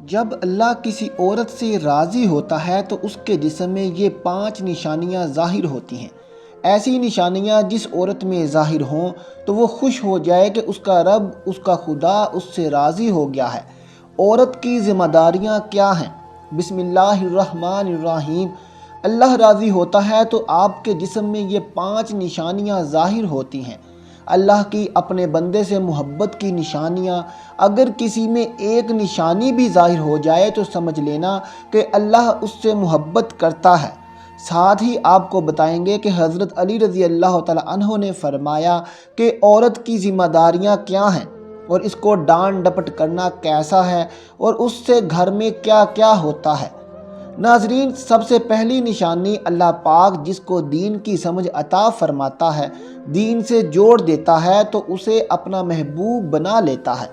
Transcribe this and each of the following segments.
جب اللہ کسی عورت سے راضی ہوتا ہے تو اس کے جسم میں یہ 5 نشانیاں ظاہر ہوتی ہیں۔ ایسی نشانیاں جس عورت میں ظاہر ہوں تو وہ خوش ہو جائے کہ اس کا رب، اس کا خدا اس سے راضی ہو گیا ہے۔ عورت کی ذمہ داریاں کیا ہیں؟ بسم اللہ الرحمن الرحیم۔ اللہ راضی ہوتا ہے تو آپ کے جسم میں یہ 5 نشانیاں ظاہر ہوتی ہیں۔ اللہ کی اپنے بندے سے محبت کی نشانیاں، اگر کسی میں ایک نشانی بھی ظاہر ہو جائے تو سمجھ لینا کہ اللہ اس سے محبت کرتا ہے۔ ساتھ ہی آپ کو بتائیں گے کہ حضرت علی رضی اللہ تعالیٰ عنہ نے فرمایا کہ عورت کی ذمہ داریاں کیا ہیں اور اس کو ڈانٹ ڈپٹ کرنا کیسا ہے اور اس سے گھر میں کیا کیا ہوتا ہے۔ ناظرین، سب سے پہلی نشانی اللہ پاک جس کو دین کی سمجھ عطا فرماتا ہے، دین سے جوڑ دیتا ہے تو اسے اپنا محبوب بنا لیتا ہے۔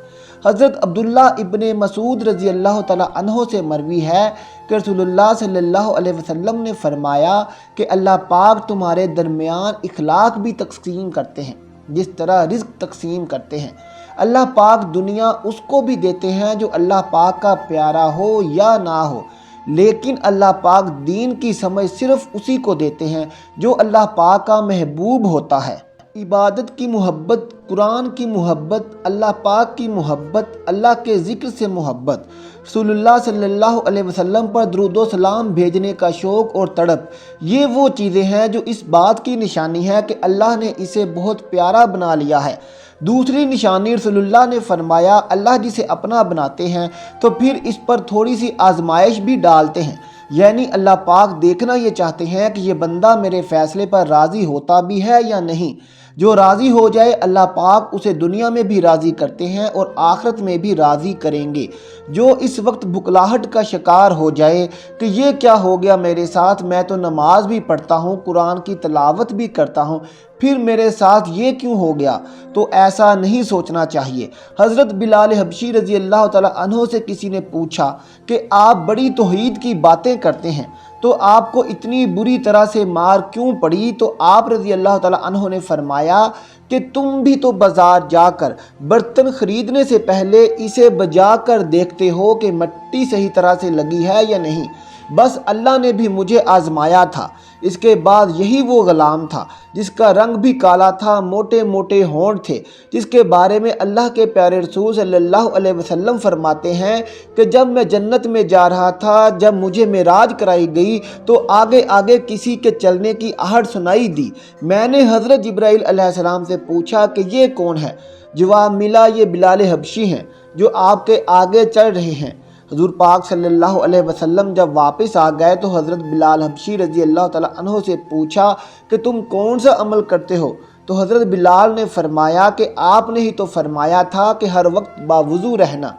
حضرت عبداللہ ابن مسعود رضی اللہ تعالیٰ عنہ سے مروی ہے کہ رسول اللہ صلی اللہ علیہ وسلم نے فرمایا کہ اللہ پاک تمہارے درمیان اخلاق بھی تقسیم کرتے ہیں جس طرح رزق تقسیم کرتے ہیں۔ اللہ پاک دنیا اس کو بھی دیتے ہیں جو اللہ پاک کا پیارا ہو یا نہ ہو، لیکن اللہ پاک دین کی سمجھ صرف اسی کو دیتے ہیں جو اللہ پاک کا محبوب ہوتا ہے۔ عبادت کی محبت، قرآن کی محبت، اللہ پاک کی محبت، اللہ کے ذکر سے محبت، رسول اللہ صلی اللہ علیہ وسلم پر درود و سلام بھیجنے کا شوق اور تڑپ، یہ وہ چیزیں ہیں جو اس بات کی نشانی ہے کہ اللہ نے اسے بہت پیارا بنا لیا ہے۔ دوسری نشانی، رسول اللہ نے فرمایا اللہ جسے اپنا بناتے ہیں تو پھر اس پر تھوڑی سی آزمائش بھی ڈالتے ہیں، یعنی اللہ پاک دیکھنا یہ چاہتے ہیں کہ یہ بندہ میرے فیصلے پر راضی ہوتا بھی ہے یا نہیں۔ جو راضی ہو جائے اللہ پاک اسے دنیا میں بھی راضی کرتے ہیں اور آخرت میں بھی راضی کریں گے۔ جو اس وقت بھکلاہٹ کا شکار ہو جائے کہ یہ کیا ہو گیا میرے ساتھ، میں تو نماز بھی پڑھتا ہوں، قرآن کی تلاوت بھی کرتا ہوں، پھر میرے ساتھ یہ کیوں ہو گیا، تو ایسا نہیں سوچنا چاہیے۔ حضرت بلال حبشی رضی اللہ تعالیٰ عنہ سے کسی نے پوچھا کہ آپ بڑی توحید کی باتیں کرتے ہیں تو آپ کو اتنی بری طرح سے مار کیوں پڑی؟ تو آپ رضی اللہ تعالیٰ عنہ نے فرمایا کہ تم بھی تو بازار جا کر برتن خریدنے سے پہلے اسے بجا کر دیکھتے ہو کہ مٹی صحیح طرح سے لگی ہے یا نہیں۔ بس اللہ نے بھی مجھے آزمایا تھا۔ اس کے بعد یہی وہ غلام تھا جس کا رنگ بھی کالا تھا، موٹے موٹے ہونٹ تھے، جس کے بارے میں اللہ کے پیارے رسول صلی اللہ علیہ وسلم فرماتے ہیں کہ جب میں جنت میں جا رہا تھا، جب مجھے معراج کرائی گئی تو آگے آگے کسی کے چلنے کی آہٹ سنائی دی۔ میں نے حضرت جبرائیل علیہ السلام سے پوچھا کہ یہ کون ہے؟ جواب ملا یہ بلال حبشی ہیں جو آپ کے آگے چل رہے ہیں۔ حضور پاک صلی اللہ علیہ وسلم جب واپس آ گئے تو حضرت بلال حبشی رضی اللہ تعالیٰ عنہ سے پوچھا کہ تم کون سا عمل کرتے ہو؟ تو حضرت بلال نے فرمایا کہ آپ نے ہی تو فرمایا تھا کہ ہر وقت باوضو رہنا۔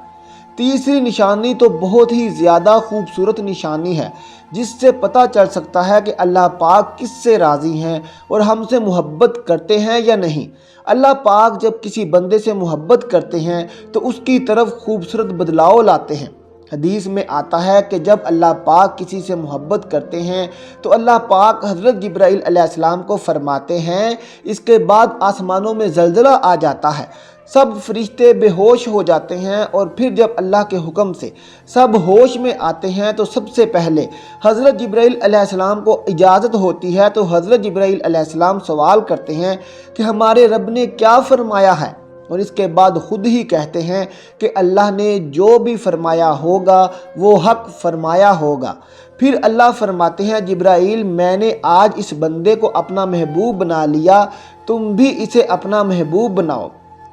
تیسری نشانی تو بہت ہی زیادہ خوبصورت نشانی ہے جس سے پتہ چل سکتا ہے کہ اللہ پاک کس سے راضی ہیں اور ہم سے محبت کرتے ہیں یا نہیں۔ اللہ پاک جب کسی بندے سے محبت کرتے ہیں تو اس کی طرف خوبصورت بدلاؤ لاتے ہیں۔ حدیث میں آتا ہے کہ جب اللہ پاک کسی سے محبت کرتے ہیں تو اللہ پاک حضرت جبرائیل علیہ السلام کو فرماتے ہیں اس کے بعد آسمانوں میں زلزلہ آ جاتا ہے، سب فرشتے بے ہوش ہو جاتے ہیں، اور پھر جب اللہ کے حکم سے سب ہوش میں آتے ہیں تو سب سے پہلے حضرت جبرائیل علیہ السلام کو اجازت ہوتی ہے تو حضرت جبرائیل علیہ السلام سوال کرتے ہیں کہ ہمارے رب نے کیا فرمایا ہے، اور اس کے بعد خود ہی کہتے ہیں کہ اللہ نے جو بھی فرمایا ہوگا وہ حق فرمایا ہوگا۔ پھر اللہ فرماتے ہیں جبرائیل میں نے آج اس بندے کو اپنا محبوب بنا لیا، تم بھی اسے اپنا محبوب بناؤ۔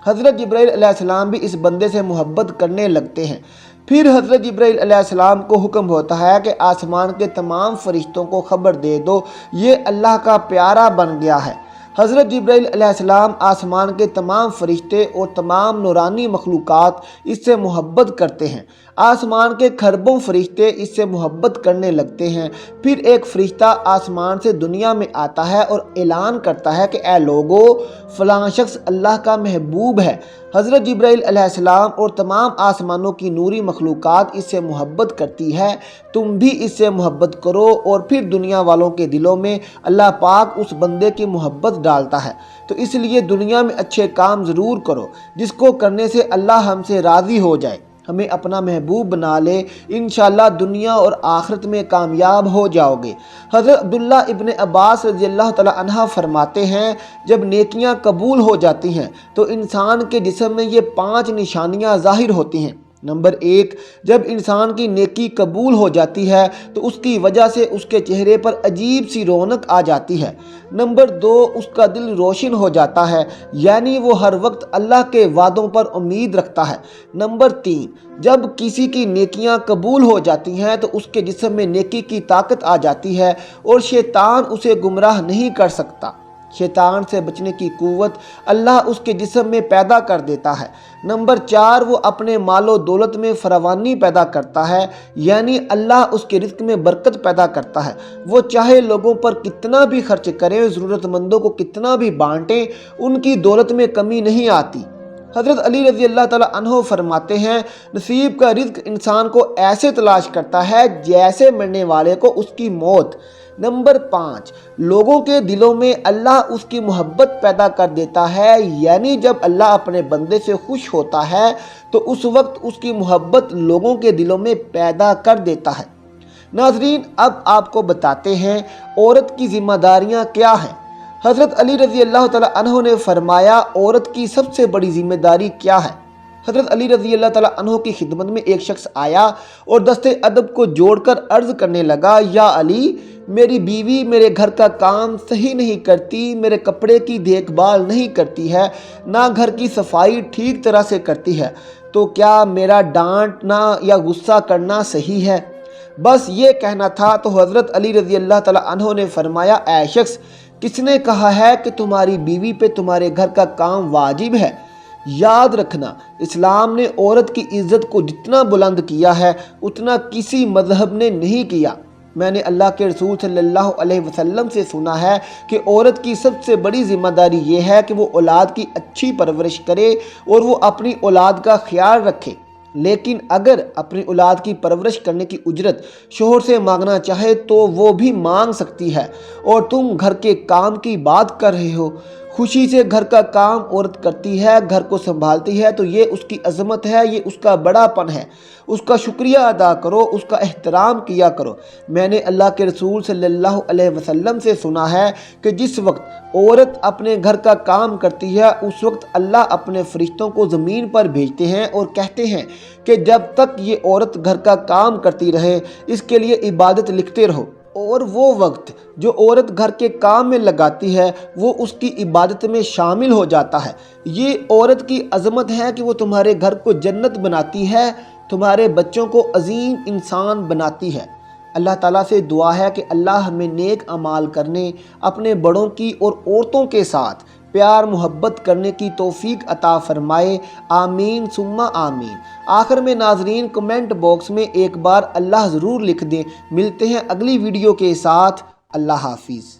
حضرت جبرائیل علیہ السلام بھی اس بندے سے محبت کرنے لگتے ہیں۔ پھر حضرت جبرائیل علیہ السلام کو حکم ہوتا ہے کہ آسمان کے تمام فرشتوں کو خبر دے دو یہ اللہ کا پیارا بن گیا ہے۔ حضرت جبرائیل علیہ السلام آسمان کے تمام فرشتے اور تمام نورانی مخلوقات اس سے محبت کرتے ہیں۔ آسمان کے کھربوں فرشتے اس سے محبت کرنے لگتے ہیں۔ پھر ایک فرشتہ آسمان سے دنیا میں آتا ہے اور اعلان کرتا ہے کہ اے لوگو، فلاں شخص اللہ کا محبوب ہے۔ حضرت جبرائیل علیہ السلام اور تمام آسمانوں کی نوری مخلوقات اس سے محبت کرتی ہے، تم بھی اس سے محبت کرو، اور پھر دنیا والوں کے دلوں میں اللہ پاک اس بندے کی محبت ڈالتا ہے۔ تو اس لیے دنیا میں اچھے کام ضرور کرو جس کو کرنے سے اللہ ہم سے راضی ہو جائے۔ ہمیں اپنا محبوب بنا لے، انشاءاللہ دنیا اور آخرت میں کامیاب ہو جاؤ گے۔ حضرت عبداللہ ابن عباس رضی اللہ تعالی عنہ فرماتے ہیں جب نیکیاں قبول ہو جاتی ہیں تو انسان کے جسم میں یہ 5 نشانیاں ظاہر ہوتی ہیں۔ نمبر 1، جب انسان کی نیکی قبول ہو جاتی ہے تو اس کی وجہ سے اس کے چہرے پر عجیب سی رونق آ جاتی ہے۔ نمبر 2، اس کا دل روشن ہو جاتا ہے، یعنی وہ ہر وقت اللہ کے وعدوں پر امید رکھتا ہے۔ نمبر 3، جب کسی کی نیکیاں قبول ہو جاتی ہیں تو اس کے جسم میں نیکی کی طاقت آ جاتی ہے اور شیطان اسے گمراہ نہیں کر سکتا۔ شیطان سے بچنے کی قوت اللہ اس کے جسم میں پیدا کر دیتا ہے۔ نمبر 4، وہ اپنے مال و دولت میں فراوانی پیدا کرتا ہے، یعنی اللہ اس کے رزق میں برکت پیدا کرتا ہے۔ وہ چاہے لوگوں پر کتنا بھی خرچ کریں، ضرورت مندوں کو کتنا بھی بانٹیں، ان کی دولت میں کمی نہیں آتی۔ حضرت علی رضی اللہ تعالیٰ عنہ فرماتے ہیں نصیب کا رزق انسان کو ایسے تلاش کرتا ہے جیسے مرنے والے کو اس کی موت۔ نمبر 5، لوگوں کے دلوں میں اللہ اس کی محبت پیدا کر دیتا ہے، یعنی جب اللہ اپنے بندے سے خوش ہوتا ہے تو اس وقت اس کی محبت لوگوں کے دلوں میں پیدا کر دیتا ہے۔ ناظرین، اب آپ کو بتاتے ہیں عورت کی ذمہ داریاں کیا ہیں۔ حضرت علی رضی اللہ تعالیٰ عنہ نے فرمایا عورت کی سب سے بڑی ذمہ داری کیا ہے؟ حضرت علی رضی اللہ تعالیٰ عنہ کی خدمت میں ایک شخص آیا اور دست ادب کو جوڑ کر عرض کرنے لگا، یا علی، میری بیوی میرے گھر کا کام صحیح نہیں کرتی، میرے کپڑے کی دیکھ بھال نہیں کرتی ہے، نہ گھر کی صفائی ٹھیک طرح سے کرتی ہے، تو کیا میرا ڈانٹنا یا غصہ کرنا صحیح ہے؟ بس یہ کہنا تھا تو حضرت علی رضی اللہ تعالیٰ عنہ نے فرمایا، اے شخص، کس نے کہا ہے کہ تمہاری بیوی پہ تمہارے گھر کا کام واجب ہے؟ یاد رکھنا، اسلام نے عورت کی عزت کو جتنا بلند کیا ہے اتنا کسی مذہب نے نہیں کیا۔ میں نے اللہ کے رسول صلی اللہ علیہ وسلم سے سنا ہے کہ عورت کی سب سے بڑی ذمہ داری یہ ہے کہ وہ اولاد کی اچھی پرورش کرے اور وہ اپنی اولاد کا خیال رکھے، لیکن اگر اپنی اولاد کی پرورش کرنے کی اجرت شوہر سے مانگنا چاہے تو وہ بھی مانگ سکتی ہے۔ اور تم گھر کے کام کی بات کر رہے ہو، خوشی سے گھر کا کام عورت کرتی ہے، گھر کو سنبھالتی ہے تو یہ اس کی عظمت ہے، یہ اس کا بڑا پن ہے۔ اس کا شکریہ ادا کرو، اس کا احترام کیا کرو۔ میں نے اللہ کے رسول صلی اللہ علیہ وسلم سے سنا ہے کہ جس وقت عورت اپنے گھر کا کام کرتی ہے اس وقت اللہ اپنے فرشتوں کو زمین پر بھیجتے ہیں اور کہتے ہیں کہ جب تک یہ عورت گھر کا کام کرتی رہے اس کے لیے عبادت لکھتے رہو، اور وہ وقت جو عورت گھر کے کام میں لگاتی ہے وہ اس کی عبادت میں شامل ہو جاتا ہے۔ یہ عورت کی عظمت ہے کہ وہ تمہارے گھر کو جنت بناتی ہے، تمہارے بچوں کو عظیم انسان بناتی ہے۔ اللہ تعالیٰ سے دعا ہے کہ اللہ ہمیں نیک اعمال کرنے، اپنے بڑوں کی اور عورتوں کے ساتھ پیار محبت کرنے کی توفیق عطا فرمائے، آمین ثم آمین۔ آخر میں ناظرین کمنٹ باکس میں ایک بار اللہ ضرور لکھ دیں۔ ملتے ہیں اگلی ویڈیو کے ساتھ، اللہ حافظ۔